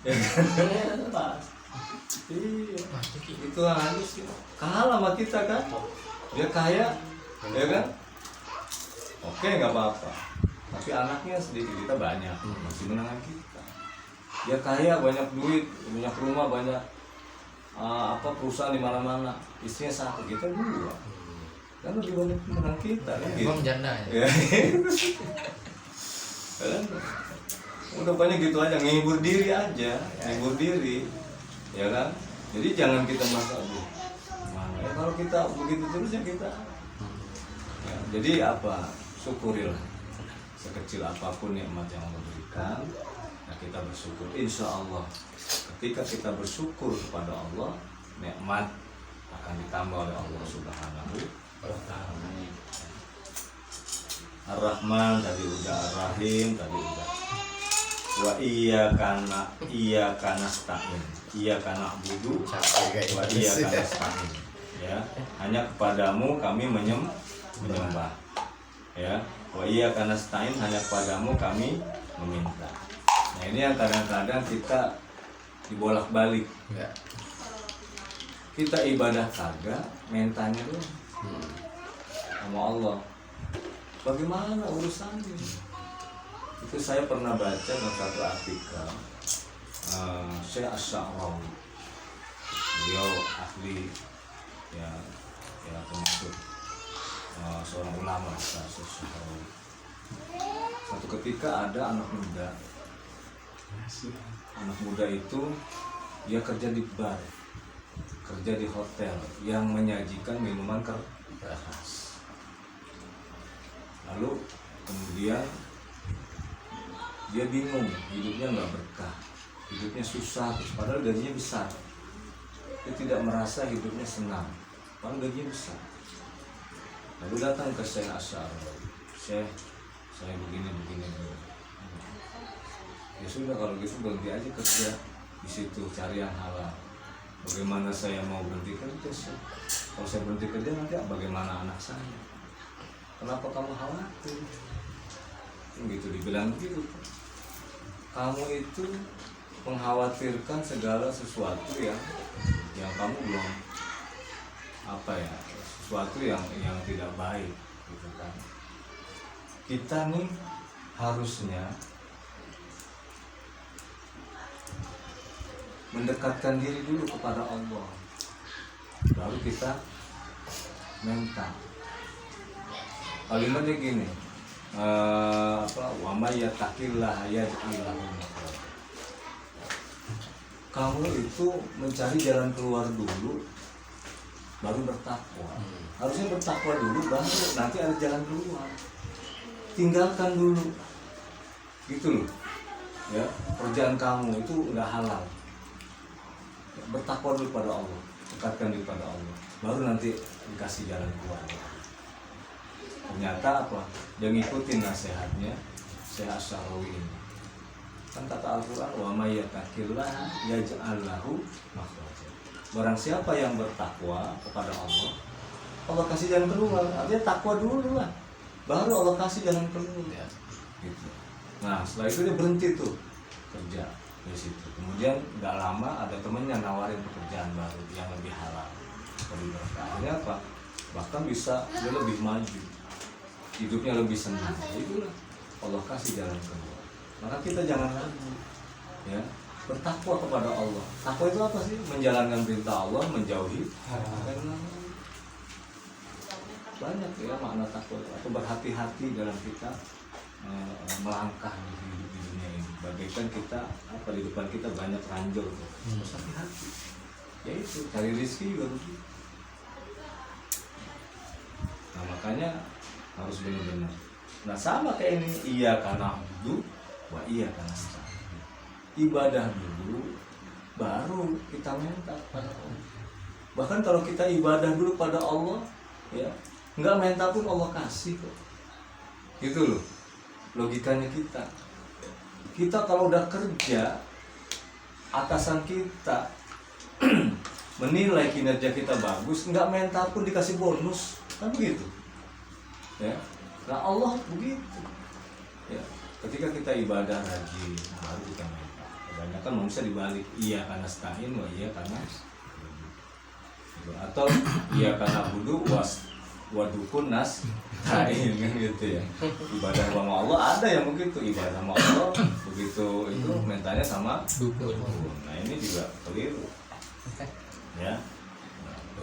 Ya kan? Pas. Iya. Itu halus ya. Kalah sama kita kan. Dia kaya, ya kan? Oke, nggak apa-apa. Tapi anaknya sedikit, kita banyak, masih menangan kita. Dia kaya, banyak duit, banyak rumah, banyak perusahaan di mana-mana. Istrinya satu, kita dua. Kan lebih banyak menang kita kan gitu. Bang janda ya. Ya. Kan? Udah banyak gitu aja, ngehibur diri aja, ngehibur diri, ya kan? Jadi jangan kita merasa mana ya, kalau kita begitu terus ya kita. Ya, jadi apa? Syukurilah sekecil apapun nikmat yang Allah berikan. Nah, kita bersyukur. Insya Allah, ketika kita bersyukur kepada Allah, nikmat akan ditambah oleh Allah Subhanahu wa Ta'ala. Ar-Rahman tadi udah, Ar-Rahim tadi udah. Wa iyyaka nasta'in. Iyyaka na'budu wa iyyaka nasta'in. Ya, hanya kepadamu kami menyembah. Ya, wa iyyaka nasta'in, hanya kepadamu kami meminta. Nah, ini yang kadang-kadang kita dibolak-balik. Ya. Kita ibadah kagak, mentanya tuh sama Allah. Bagaimana urusannya? Itu saya pernah baca dalam satu artikel Syekh Asy'arawi. Beliau ahli ya termasuk seorang ulama Syekh Asy'arawi. Suatu ketika ada anak muda. Anak muda itu dia kerja di bar, kerja di hotel yang menyajikan minuman keras. Lalu kemudian dia bingung, hidupnya nggak berkah, hidupnya susah, padahal gajinya besar. Dia tidak merasa hidupnya senang, padahal gajinya besar. Lalu datang ke Syekh Asy'arawi, Syekh, saya begini. Ya sudah, kalau gitu berhenti aja kerja di situ, cari yang halal. Bagaimana saya mau berhenti kerja, Syekh? Kalau saya berhenti kerja nanti bagaimana anak saya? Kenapa kamu khawatir? Gitu dibilang begitu. Kamu itu mengkhawatirkan segala sesuatu yang kamu belum sesuatu yang tidak baik, gitu kan. Kita nih harusnya mendekatkan diri dulu kepada Allah, baru kita minta. Kalimatnya gini, wa may yattaqillaha yaj'al lahu makhraja. Kamu itu mencari jalan keluar dulu, baru bertakwa. Harusnya bertakwa dulu, baru nanti ada jalan keluar. Tinggalkan dulu, gitu loh. Ya, kerjaan kamu itu udah halal. Bertakwa dulu pada Allah, dekatkan diri pada Allah, baru nanti dikasih jalan keluar. Ternyata apa? Dia ngikutin nasihatnya Syekh Asy'arawi ini. Kan kata Al-Quran, wa may yattaqillaha yaj'al lahu makhraja. Barang siapa yang bertakwa kepada Allah, Allah kasih jalan keluar. Artinya takwa dulu lah, baru Allah kasih jalan keluar. Gitu. Nah, setelah itu dia berhenti tuh kerja di situ. Kemudian nggak lama ada temennya nawarin pekerjaan baru yang lebih halal, lebih berkah. Akhirnya apa? Bahkan bisa dia lebih maju, hidupnya lebih senang. Itulah Allah kasih jalan keluar. Maka kita jangan ragu, ya, bertakwa kepada Allah. Takwa itu apa sih? Menjalankan perintah Allah, menjauhi larangan. Banyak ya makna takwa itu. Atau berhati-hati dalam kita melangkah di dunia ini. Bagaikan kita di depan kita banyak ranjau, harus hati-hati. Ya itu, cari rezeki juga begitu. Nah, makanya harus benar-benar. Nah, sama kayak ini, iyyaka na'budu wa iyyaka nasta'in. Ibadah dulu, baru kita minta pada Allah. Bahkan kalau kita ibadah dulu pada Allah, ya, nggak minta pun Allah kasih kok. Gitu loh, logikanya kita. Kita kalau udah kerja, atasan kita menilai kinerja kita bagus, nggak minta pun dikasih bonus, kan begitu. Ya, nah Allah begitu. Ya, ketika kita ibadah rajin, baru kita minta. Banyak kan manusia dibalik iya karena stain wa iya karena atau iya karena budu wadukun nas tain kan gitu ya. Ibadah sama Allah ada yang begitu, ibadah sama Allah begitu itu mentalnya sama dukun. Nah ini juga keliru ya.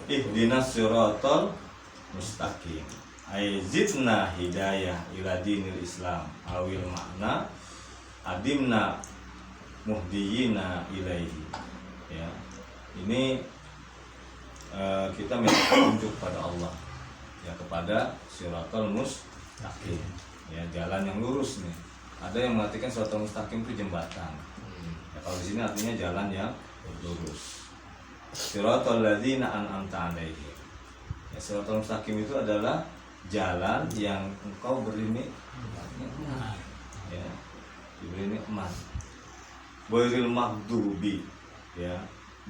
Ihdinas siratal mustaqim ay zidna hidayah ila dinil Islam awil makna adimna muhdiyina ilaihi ya. Ini kita minta petunjuk pada Allah ya, kepada siratal mustaqim ya, jalan yang lurus nih. Ada yang mengartikan siratal mustaqim itu jembatan ya, kalau di sini artinya jalan yang lurus. Siratal ladzina an'amta alaihim ya, siratal mustaqim itu adalah jalan yang engkau beri nikmat ya, diberi nikmat. Ghairil maghdubi ya,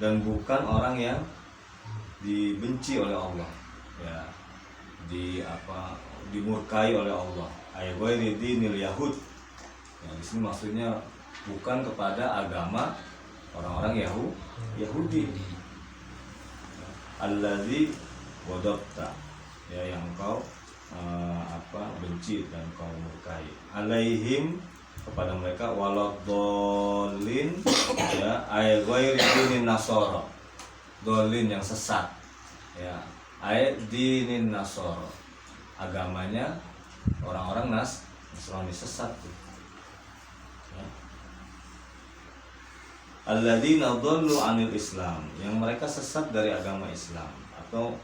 dan bukan orang yang dibenci oleh Allah ya, dimurkai oleh Allah. Ay ghairi dinil yahud ya, di sini maksudnya bukan kepada agama orang-orang Yahudi. Allazi wadabta ya, yang kau benci dan kau murkai. Alaihim, kepada mereka, waladhdallin ya, ay ghairi dinin nasara, dolin yang sesat ya, ay dinin nasara, agamanya orang-orang Nasrani sesat tuh ya. Alladzina dhallu anil Islam, yang mereka sesat dari agama Islam atau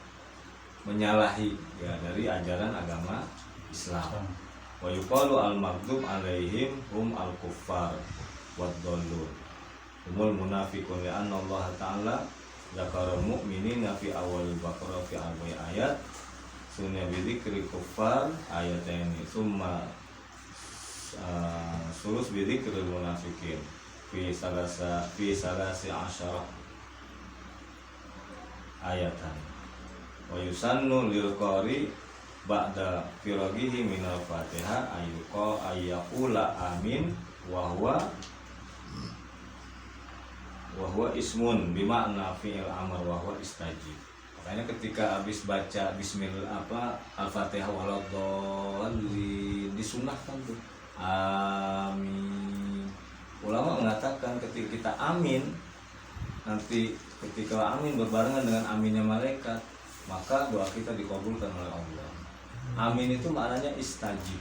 menyalahi ya dari ajaran agama Islam. Wa yuqalu al-maghdub alaihim hum al-kuffar wad-dhallun humul munafiqun, li'anna Allah ta'ala dzakara al-mu'minina fi awal Baqarah fi arba'i ayat sunna bi dzikri kuffar ayataini summa sulus bi dzikri munafiqin fi salasi asyara ayatan. Wa yusannu lil qari ba'da firagihi minal Fatihah ayyaqula amin wa huwa ismun bimakna fi'il amr wa huwa istajib. Makanya ketika habis baca bismillah al-Fatihah waladhdallin disunahkan tuh amin. Ulama mengatakan ketika kita amin, nanti ketika amin berbarengan dengan aminnya malaikat, maka doa kita dikabulkan oleh Allah. Amin itu maknanya istajib,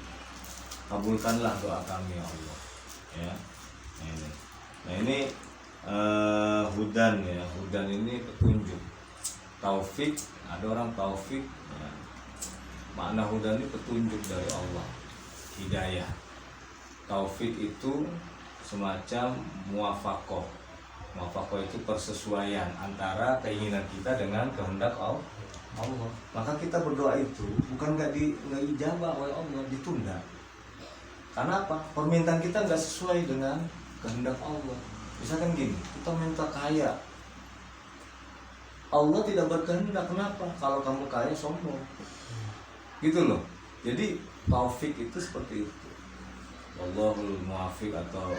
kabulkanlah doa kami ya Allah ya. Nah ini hudan ya, hudan ini petunjuk. Taufik, ada orang taufik ya. Makna hudan ini petunjuk dari Allah, hidayah. Taufik itu semacam muwafaqah. Muwafaqah itu persesuaian antara keinginan kita dengan kehendak Allah. Maka kita berdoa itu bukan nggak ijabah oleh Allah, ditunda. Karena apa? Permintaan kita nggak sesuai dengan kehendak Allah. Misalkan gini, kita minta kaya, Allah tidak berkehendak. Kenapa? Kalau kamu kaya sombong, gitu loh. Jadi taufik itu seperti itu. Wallahul muwaffiq atau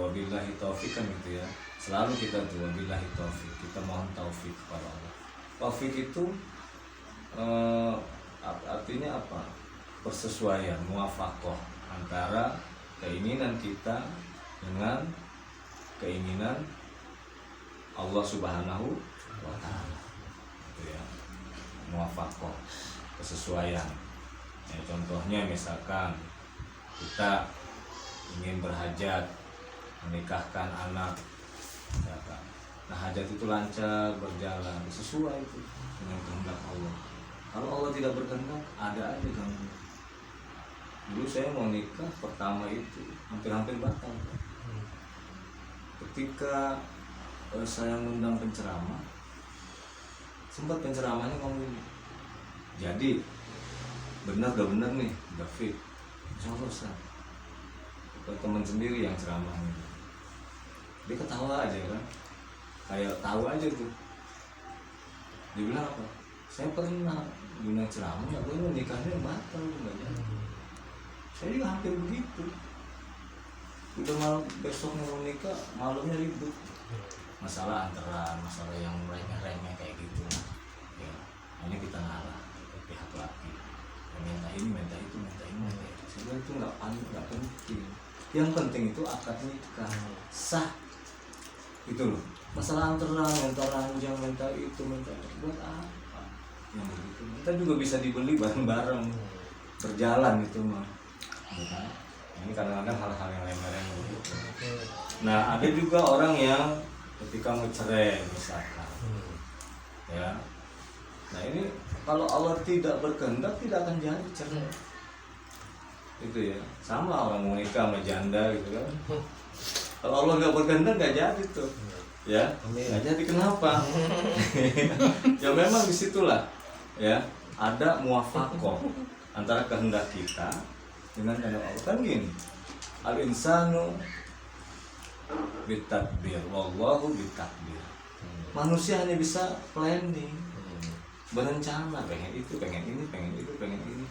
wabillahi taufik kan gitu ya. Selalu kita tuh wabillahi taufik, kita mohon taufik kepada Allah. Taufik itu artinya apa? Persesuaian, muwafaqah antara keinginan kita dengan keinginan Allah Subhanahu wa ta'ala. Itu ya. Muwafaqah, kesesuaian. Ya, contohnya misalkan kita ingin berhajat, menikahkan anak, misalkan. Nah hajat itu lancar berjalan, sesuai itu dengan kehendak Allah. Kalau Allah tidak berkehendak, ada aja gangguan. Dulu saya mau nikah pertama itu hampir-hampir batal. Ketika saya mengundang penceramah, sempat penceramahnya ngomong gini, jadi benar gak benar nih David, insya Allah teman sendiri yang ceramahnya, dia ketawa aja kan, kayak tahu aja tuh. Dia bilang apa? Saya pernah guna ceramah, nggak boleh nikahnya batal, nggak jadi. Saya juga hampir begitu. udah malam besoknya mau nikah malamnya ribut, masalah antara masalah yang remeh-remeh kayak gitu. Ya, hanya kita ngalah ke pihak laki, minta ini, minta itu, minta ini, minta itu. Sebenarnya itu nggak penting. Yang penting itu akad nikah sah. Itu loh. Masalah antara minta ranjang, minta itu, buat apa? Yang begitu. Kita juga bisa dibeli bareng-bareng, berjalan itu mah. Ya. Ini kadang-kadang hal-hal yang remeh-remeh gitu. Nah, ada juga orang yang ketika mau cerai misalkan, ya. Nah ini kalau Allah tidak berkehendak tidak akan jadi cerai. Itu ya, sama orang mau nikah sama janda gitu kan. Kalau Allah nggak berkehendak nggak jadi tuh, ya. Nggak jadi kenapa? Ya memang disitulah, ya ada muwafaqah antara kehendak kita dengan kehendak Allah. Kan gini, al insanu bitadbir, wallahu bitakbir. Manusia hanya bisa planning, berencana, pengen itu, pengen ini, pengen itu, pengen ini.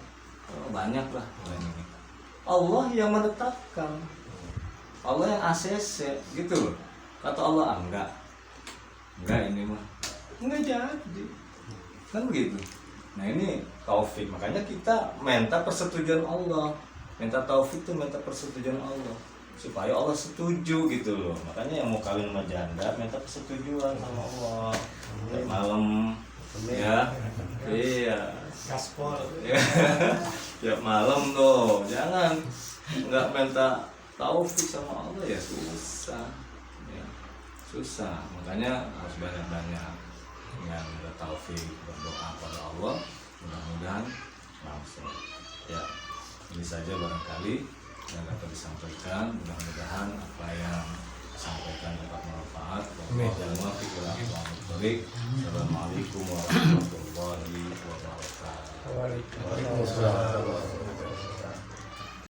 Oh, banyak lah planning. Allah yang menetapkan, Allah yang ACC gitu loh. Kata Allah enggak ini mah enggak jadi, kan begitu. Nah ini taufik, makanya kita minta persetujuan Allah. Minta taufik itu minta persetujuan Allah supaya Allah setuju gitu loh. Makanya yang mau kawin sama janda minta persetujuan sama Allah. Tiap malam ya, iya, gaspol, tiap malam tuh, jangan nggak minta taufik sama Allah ya susah, ya susah. Makanya harus banyak-banyak yang taufik, berdoa pada Allah, mudah-mudahan langsung. Ya, ini saja barangkali yang dapat disampaikan. Mudah-mudahan apa yang disampaikan dapat bermanfaat. Assalamualaikum warahmatullahi wabarakatuh. Waalaikumsalam.